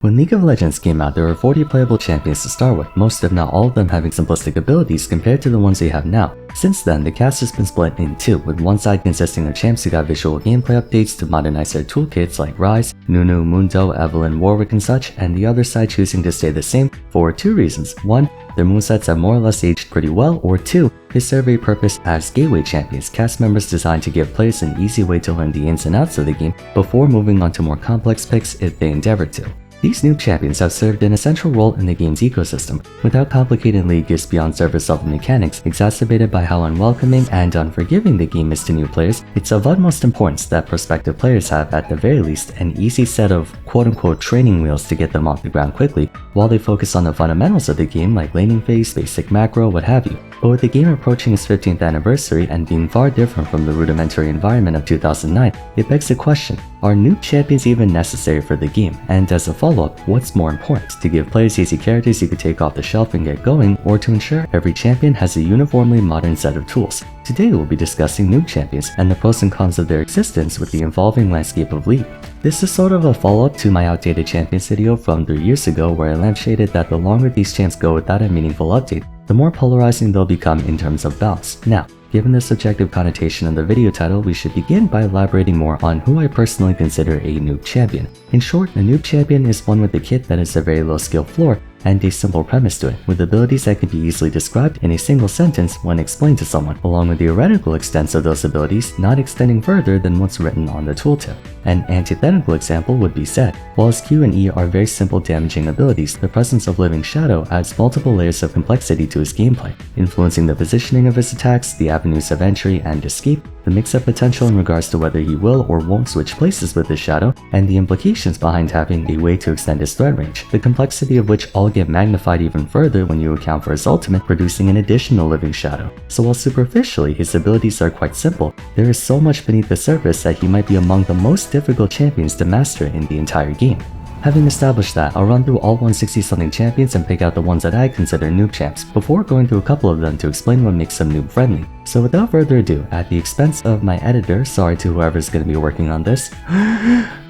When League of Legends came out, there were 40 playable champions to start with, most if not all of them having simplistic abilities compared to the ones we have now. Since then, the cast has been split in two, with one side consisting of champs who got visual gameplay updates to modernize their toolkits like Ryze, Nunu, Mundo, Evelynn, Warwick and such, and the other side choosing to stay the same for two reasons. One, their movesets have more or less aged pretty well, or two, they serve a purpose as gateway champions, cast members designed to give players an easy way to learn the ins and outs of the game before moving on to more complex picks if they endeavor to. These Noob champions have served an essential role in the game's ecosystem, without complicated league gifts beyond surface level mechanics exacerbated by how unwelcoming and unforgiving the game is to new players. It's of utmost importance that prospective players have, at the very least, an easy set of quote-unquote training wheels to get them off the ground quickly, while they focus on the fundamentals of the game like laning phase, basic macro, what have you. But with the game approaching its 15th anniversary and being far different from the rudimentary environment of 2009, it begs the question, are Noob champions even necessary for the game? And as a follow-up, what's more important, to give players easy characters you could take off the shelf and get going, or to ensure every champion has a uniformly modern set of tools? Today we'll be discussing Noob champions and the pros and cons of their existence with the evolving landscape of League. This is sort of a follow-up to my outdated champions video from 3 years ago, where I lampshaded that the longer these champs go without a meaningful update, the more polarizing they'll become in terms of balance. Now, given the subjective connotation of the video title, we should begin by elaborating more on who I personally consider a Noob champion. In short, a Noob champion is one with a kit that has a very low skill floor and a simple premise to it, with abilities that can be easily described in a single sentence when explained to someone, along with theoretical extents of those abilities not extending further than what's written on the tooltip. An antithetical example would be Zed. While his Q and E are very simple damaging abilities, the presence of Living Shadow adds multiple layers of complexity to his gameplay, influencing the positioning of his attacks, the avenues of entry and escape, the mix-up potential in regards to whether he will or won't switch places with his shadow, and the implications behind having a way to extend his threat range, the complexity of which all get magnified even further when you account for his ultimate producing an additional Living Shadow. So while superficially his abilities are quite simple, there is so much beneath the surface that he might be among the most difficult champions to master in the entire game. Having established that, I'll run through all 160-something champions and pick out the ones that I consider Noob champs, before going through a couple of them to explain what makes them Noob friendly. So without further ado, at the expense of my editor, sorry to whoever's gonna be working on this,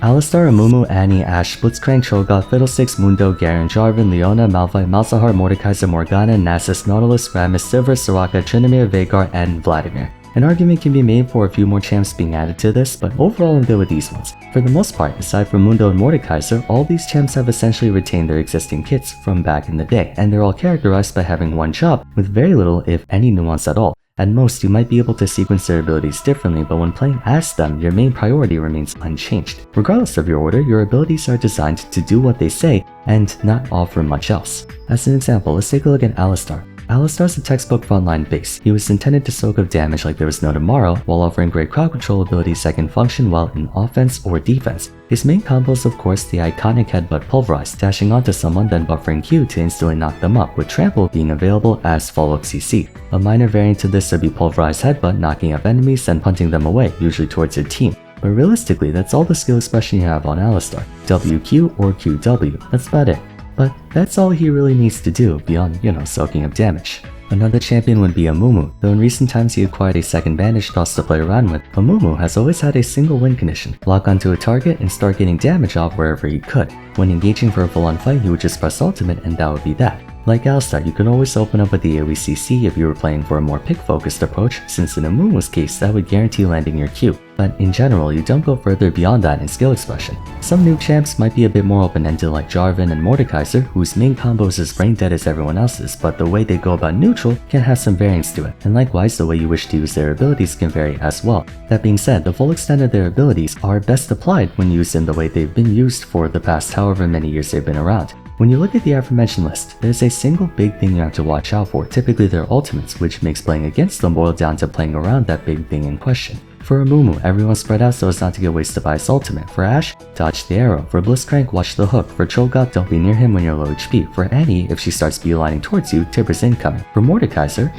Alistar, Amumu, Annie, Ashe, Blitzcrank, Cho'Gath, Fiddlesticks, Mundo, Garen, Jarvan, Leona, Malphite, Malzahar, Mordekaiser, Morgana, Nasus, Nautilus, Rammus, Sivir, Soraka, Tryndamere, Veigar, and Vladimir. An argument can be made for a few more champs being added to this, but overall I'm good with these ones. For the most part, aside from Mundo and Mordekaiser, all these champs have essentially retained their existing kits from back in the day, and they're all characterized by having one job, with very little if any nuance at all. At most, you might be able to sequence their abilities differently, but when playing as them, your main priority remains unchanged. Regardless of your order, your abilities are designed to do what they say and not offer much else. As an example, let's take a look at Alistar. Alistar's a textbook frontline base. He was intended to soak up damage like there was no tomorrow, while offering great crowd control abilities that can function well in offense or defense. His main combo is of course the iconic headbutt pulverize, dashing onto someone then buffering Q to instantly knock them up, with trample being available as follow-up CC. A minor variant to this would be pulverize headbutt, knocking up enemies then punting them away, usually towards your team. But realistically, that's all the skill expression you have on Alistar. WQ or QW, that's about it. But that's all he really needs to do beyond, soaking up damage. Another champion would be Amumu, though in recent times he acquired a second bandage toss to play around with. Amumu has always had a single win condition: lock onto a target and start getting damage off wherever he could. When engaging for a full-on fight, he would just press ultimate and that would be that. Like Alistar, you could always open up with the AoE CC if you were playing for a more pick-focused approach, since in Amumu's case that would guarantee landing your Q. But in general, you don't go further beyond that in skill expression. Some Noob champs might be a bit more open-ended like Jarvan and Mordekaiser, whose main combo is as brain dead as everyone else's, but the way they go about neutral can have some variance to it, and likewise the way you wish to use their abilities can vary as well. That being said, the full extent of their abilities are best applied when used in the way they've been used for the past however many years they've been around. When you look at the aforementioned list, there's a single big thing you have to watch out for, typically their ultimates, which makes playing against them boil down to playing around that big thing in question. For Amumu, everyone spread out so as not to get wasted by his ultimate. For Ashe, dodge the arrow. For Blitzcrank, watch the hook. For Cho'Gath, don't be near him when you're low HP. For Annie, if she starts beelining towards you, Tibbers incoming. For Mordekaiser,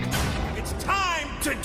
it's time to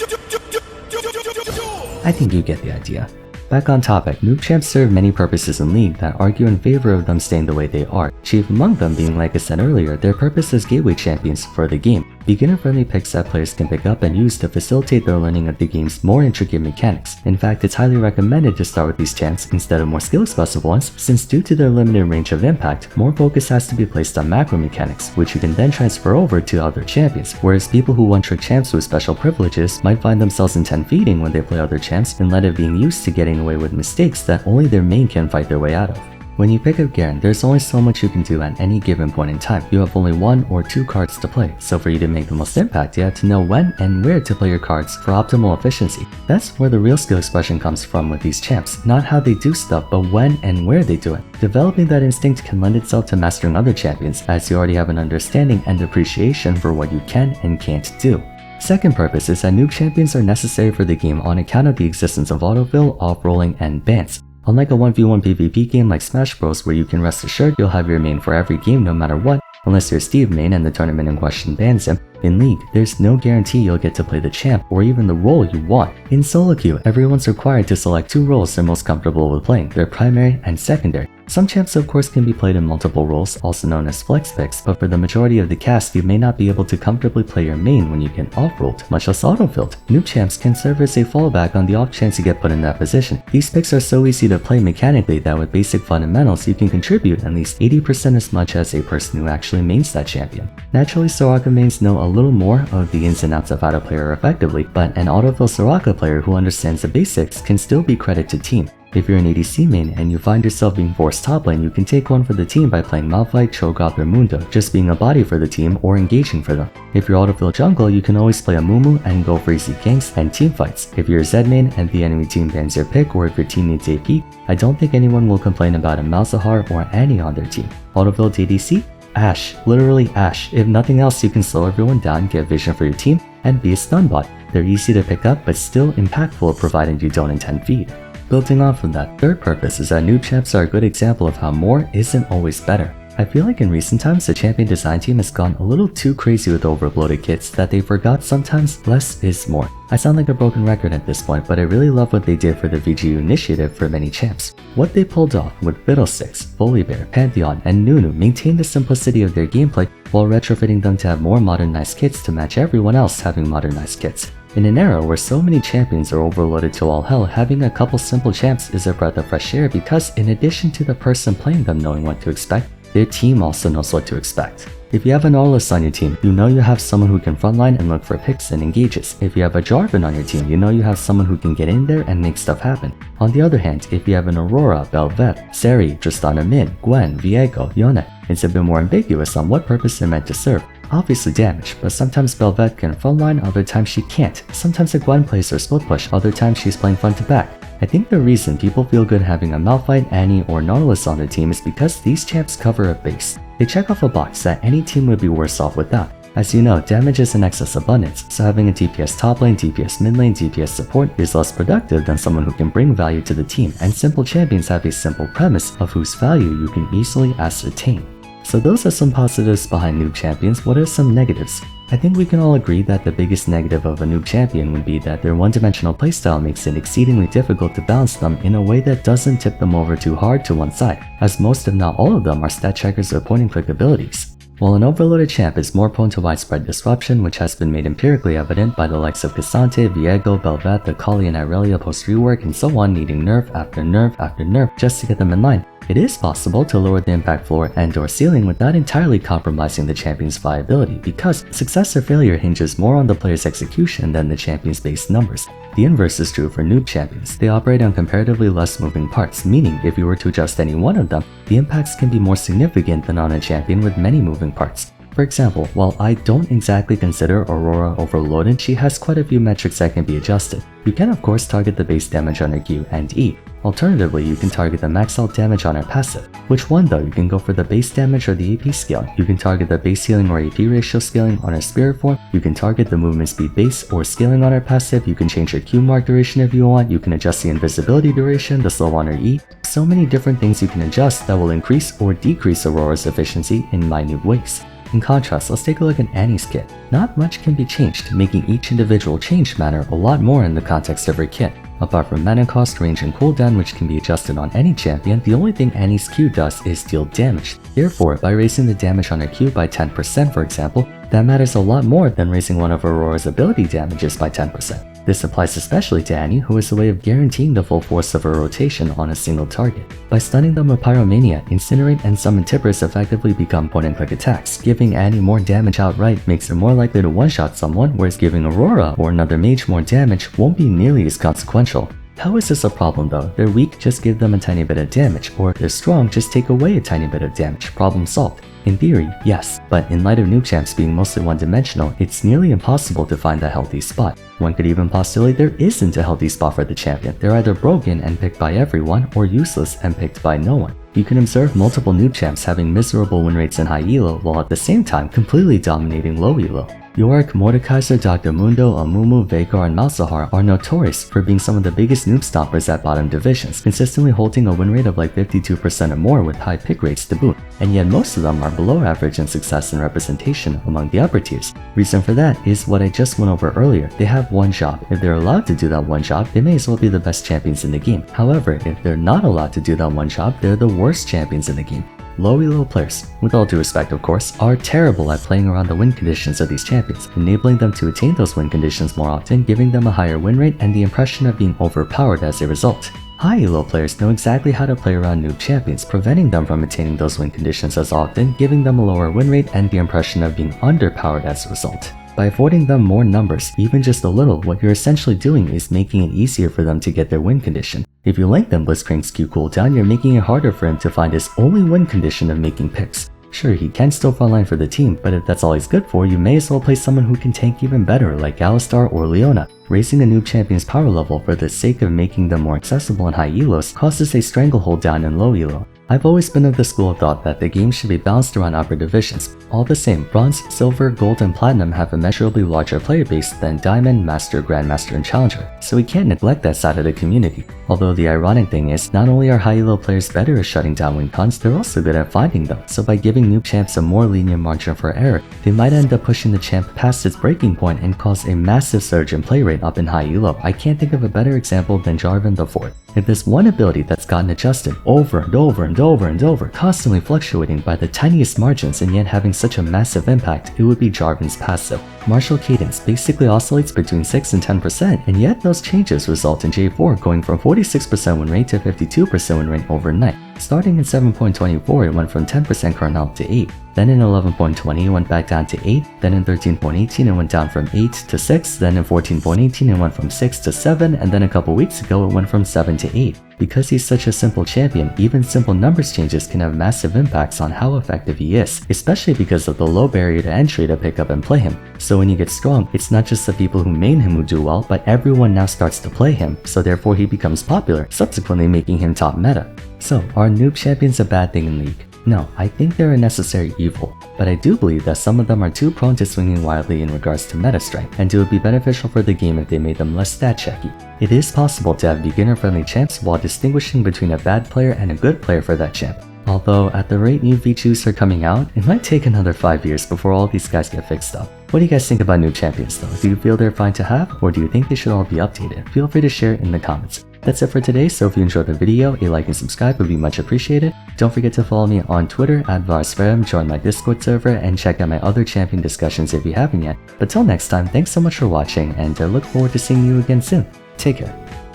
I think you get the idea. Back on topic, Noob champs serve many purposes in League that argue in favor of them staying the way they are, chief among them being, like I said earlier, their purpose as gateway champions for the game. beginner-friendly picks that players can pick up and use to facilitate their learning of the game's more intricate mechanics. In fact, it's highly recommended to start with these champs instead of more skill-expressive ones, since due to their limited range of impact, more focus has to be placed on macro mechanics, which you can then transfer over to other champions, whereas people who one-trick champs with special privileges might find themselves intent feeding when they play other champs instead of being used to getting away with mistakes that only their main can fight their way out of. When you pick up Garen, there's only so much you can do at any given point in time. You have only 1 or 2 cards to play, so for you to make the most impact, you have to know when and where to play your cards for optimal efficiency. That's where the real skill expression comes from with these champs, not how they do stuff, but when and where they do it. Developing that instinct can lend itself to mastering other champions, as you already have an understanding and appreciation for what you can and can't do. Second purpose is that noob champions are necessary for the game on account of the existence of autofill, off-rolling, and bans. Unlike a 1v1 PvP game like Smash Bros where you can rest assured you'll have your main for every game no matter what, unless you're Steve main and the tournament in question bans him, in League, there's no guarantee you'll get to play the champ or even the role you want. In solo queue, everyone's required to select 2 roles they're most comfortable with playing, their primary and secondary. Some champs of course can be played in multiple roles, also known as flex picks, but for the majority of the cast you may not be able to comfortably play your main when you get off-rolled, much less auto-filled. Noob champs can serve as a fallback on the off chance you get put in that position. These picks are so easy to play mechanically that with basic fundamentals you can contribute at least 80% as much as a person who actually mains that champion. Naturally, Soraka mains know a little more of the ins and outs of how to play her effectively, but an autofill Soraka player who understands the basics can still be credit to team. If you're an ADC main and you find yourself being forced top lane, you can take one for the team by playing Malphite, Cho'Gath, or Mundo, just being a body for the team or engaging for them. If you're autofill jungle, you can always play a Mumu and go for easy ganks and team fights. If you're a Zed main and the enemy team bans your pick, or if your team needs AP, I don't think anyone will complain about a Malzahar or Annie on their team. Autofill ADC? Ashe. Literally Ashe. If nothing else, you can slow everyone down, get vision for your team, and be a stun bot. They're easy to pick up, but still impactful provided you don't intend feed. Building off of that, third purpose is that noob champs are a good example of how more isn't always better. I feel like in recent times the champion design team has gone a little too crazy with overloaded kits that they forgot sometimes less is more. I sound like a broken record at this point, but I really love what they did for the VGU initiative for many champs. What they pulled off with Fiddlesticks, Volibear, Pantheon, and Nunu maintained the simplicity of their gameplay while retrofitting them to have more modernized kits to match everyone else having modernized kits. In an era where so many champions are overloaded to all hell, having a couple simple champs is a breath of fresh air because in addition to the person playing them knowing what to expect, their team also knows what to expect. If you have an Aurelus on your team, you know you have someone who can frontline and look for picks and engages. If you have a Jarvan on your team, you know you have someone who can get in there and make stuff happen. On the other hand, if you have an Aurora, Bel'Veth, Seri, Tristana Min, Gwen, Viego, Yone, it's a bit more ambiguous on what purpose they're meant to serve. Obviously damage, but sometimes Bel'Veth can frontline, other times she can't. Sometimes a Gwen plays her split push, other times she's playing front to back. I think the reason people feel good having a Malphite, Annie, or Nautilus on their team is because these champs cover a base. They check off a box that any team would be worse off without. As you know, damage is in excess abundance, so having a DPS top lane, DPS mid lane, DPS support is less productive than someone who can bring value to the team, and simple champions have a simple premise of whose value you can easily ascertain. So those are some positives behind noob champions. What are some negatives? I think we can all agree that the biggest negative of a noob champion would be that their one-dimensional playstyle makes it exceedingly difficult to balance them in a way that doesn't tip them over too hard to one side, as most if not all of them are stat checkers or point and click abilities. While an overloaded champ is more prone to widespread disruption, which has been made empirically evident by the likes of Cassante, Viego, Bel'Veth, Akali, and Irelia post-rework and so on needing nerf after nerf after nerf just to get them in line, it is possible to lower the impact floor and/or ceiling without entirely compromising the champion's viability because success or failure hinges more on the player's execution than the champion's base numbers. The inverse is true for noob champions. They operate on comparatively less moving parts, meaning if you were to adjust any one of them, the impacts can be more significant than on a champion with many moving parts. For example, while I don't exactly consider Aurora overloaded, she has quite a few metrics that can be adjusted. You can of course target the base damage on her Q and E. Alternatively, you can target the max out damage on her passive. Which one though? You can go for the base damage or the AP scaling. You can target the base healing or AP ratio scaling on her spirit form. You can target the movement speed base or scaling on her passive. You can change her Q mark duration if you want. You can adjust the invisibility duration, the slow on her E. So many different things you can adjust that will increase or decrease Aurora's efficiency in minute ways. In contrast, let's take a look at Annie's kit. Not much can be changed, making each individual change matter a lot more in the context of her kit. Apart from mana cost, range, and cooldown which can be adjusted on any champion, the only thing Annie's Q does is deal damage. Therefore, by raising the damage on her Q by 10% for example, That matters a lot more than raising one of Aurora's ability damages by 10%. This applies especially to Annie, who has a way of guaranteeing the full force of her rotation on a single target. By stunning them with Pyromania, Incinerate and Summon Tippers effectively become point-and-click attacks. Giving Annie more damage outright makes her more likely to one-shot someone, whereas giving Aurora or another mage more damage won't be nearly as consequential. How is this a problem though? They're weak, just give them a tiny bit of damage, or if they're strong, just take away a tiny bit of damage. Problem solved. In theory, yes, but in light of noob champs being mostly one-dimensional, it's nearly impossible to find a healthy spot. One could even postulate there isn't a healthy spot for the champion. They're either broken and picked by everyone, or useless and picked by no one. You can observe multiple noob champs having miserable win rates in high elo, while at the same time completely dominating low elo. Yorick, Mordekaiser, Dr. Mundo, Amumu, Vhagar, and Malzahar are notorious for being some of the biggest noob stompers at bottom divisions, consistently holding a win rate of like 52% or more with high pick rates to boot, and yet most of them are below average in success and representation among the upper tiers. Reason for that is what I just went over earlier. They have one job. If they're allowed to do that one job, they may as well be the best champions in the game. However, if they're not allowed to do that one job, they're the worst champions in the game. Low elo players, with all due respect of course, are terrible at playing around the win conditions of these champions, enabling them to attain those win conditions more often, giving them a higher win rate and the impression of being overpowered as a result. High elo players know exactly how to play around noob champions, preventing them from attaining those win conditions as often, giving them a lower win rate and the impression of being underpowered as a result. By affording them more numbers, even just a little, what you're essentially doing is making it easier for them to get their win condition. If you lengthen Blitzcrank's Q cooldown, you're making it harder for him to find his only win condition of making picks. Sure, he can still frontline for the team, but if that's all he's good for, you may as well play someone who can tank even better like Alistar or Leona. Raising a noob champion's power level for the sake of making them more accessible in high elos causes a stranglehold down in low elo. I've always been of the school of thought that the game should be balanced around upper divisions. All the same, Bronze, Silver, Gold, and Platinum have a measurably larger player base than Diamond, Master, Grandmaster, and Challenger, so we can't neglect that side of the community. Although the ironic thing is, not only are high elo players better at shutting down win cons, they're also good at finding them, so by giving noob champs a more lenient margin for error, they might end up pushing the champ past its breaking point and cause a massive surge in play rate up in high elo. I can't think of a better example than Jarvan the Fourth. If there's one ability that's gotten adjusted over and over and over and over, constantly fluctuating by the tiniest margins and yet having such a massive impact, it would be Jarvan's passive. Martial Cadence basically oscillates between 6 and 10%, and yet those changes result in J4 going from 46% win rate to 52% win rate overnight. Starting in 7.24, it went from 10% current health to 8. Then in 11.20, it went back down to 8. Then in 13.18, it went down from 8 to 6. Then in 14.18, it went from 6 to 7. And then a couple weeks ago, it went from 7 to 8. Because he's such a simple champion, even simple numbers changes can have massive impacts on how effective he is, especially because of the low barrier to entry to pick up and play him. So when you get strong, it's not just the people who main him who do well, but everyone now starts to play him, so therefore he becomes popular, subsequently making him top meta. So, are noob champions a bad thing in League? No, I think they're a necessary evil, but I do believe that some of them are too prone to swinging wildly in regards to meta strength, and it would be beneficial for the game if they made them less stat checky. It is possible to have beginner-friendly champs while distinguishing between a bad player and a good player for that champ. Although, at the rate new VTubers are coming out, it might take another 5 years before all these guys get fixed up. What do you guys think about noob champions though? Do you feel they're fine to have, or do you think they should all be updated? Feel free to share in the comments. That's it for today, so if you enjoyed the video, a like and subscribe would be much appreciated. Don't forget to follow me on Twitter at Vars, join my Discord server, and check out my other champion discussions if you haven't yet. But till next time, thanks so much for watching, and I look forward to seeing you again soon. Take care.